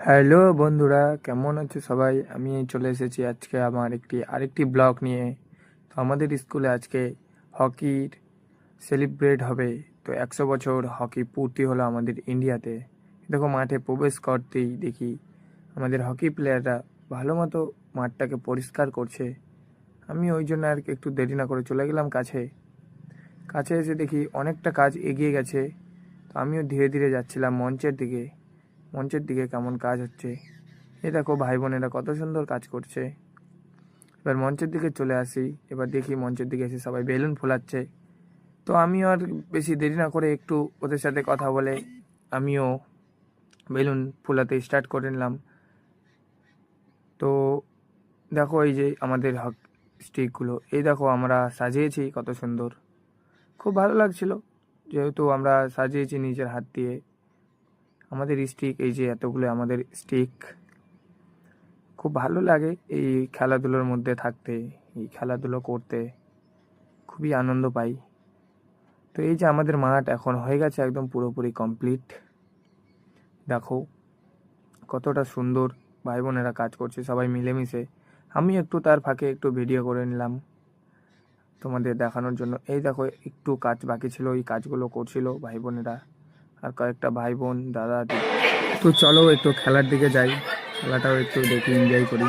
Hello বন্ধুরা, কেমন আছো সবাই? আমি চলে এসেছি আজকে আমার আরেকটি ব্লগ নিয়ে। তো আমাদের স্কুলে আজকে হকির সেলিব্রেট হবে। তো 100 বছর হকি পূর্তি হলো আমাদের ইন্ডিয়াতে। দেখো, মাঠে প্রবেশ করতেই দেখি আমাদের হকি প্লেয়াররা ভালো মতো মাঠটাকে পরিষ্কার করছে। আমি ওই জন্য আর কি একটু দেরি না করে চলে গেলাম কাছে। কাছে এসে দেখি অনেকটা কাজ এগিয়ে গেছে। তো আমিও ধীরে ধীরে যাচ্ছিলাম মঞ্চের দিকে কেমন কাজ হচ্ছে। এই দেখো, ভাই বোনেরা কত সুন্দর কাজ করছে। এবার মঞ্চের দিকে চলে আসি। এবার দেখি মঞ্চের দিকে এসে সবাই বেলুন ফোলাচ্ছে। তো আমিও আর বেশি দেরি না করে একটু ওদের সাথে কথা বলে আমিও বেলুন ফোলাতে স্টার্ট করে নিলাম। তো দেখো, এই যে আমাদের স্টিকগুলো, এই দেখো আমরা সাজিয়েছি কত সুন্দর। খুব ভালো লাগছিল, যেহেতু আমরা সাজিয়েছি নিজের হাত দিয়ে আমাদের স্টিক। এই যে এতগুলো আমাদের স্টিক, খুব ভালো লাগে এই খেলাধুলোর মধ্যে থাকতে, এই খেলাধুলো করতে খুবই আনন্দ পাই। তো এই যে আমাদের মাঠ এখন হয়ে গেছে একদম পুরোপুরি কমপ্লিট। দেখো কতটা সুন্দর ভাই বোনেরা কাজ করছে সবাই মিলেমিশে। আমি একটু তার ফাঁকে একটু ভিডিও করে নিলাম তোমাদের দেখানোর জন্য। এই দেখো, একটু কাজ বাকি ছিল, এই কাজগুলো করছিল ভাই বোনেরা আর কয়েকটা ভাই বোন দাদা দিদি। তো চলো একটু খেলার দিকে যাই, খেলাটাও একটু দেখি, এনজয় করি।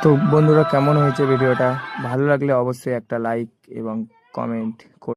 তো বন্ধুরা, কেমন হয়েছে ভিডিওটা? ভালো লাগলে অবশ্যই একটা লাইক এবং কমেন্ট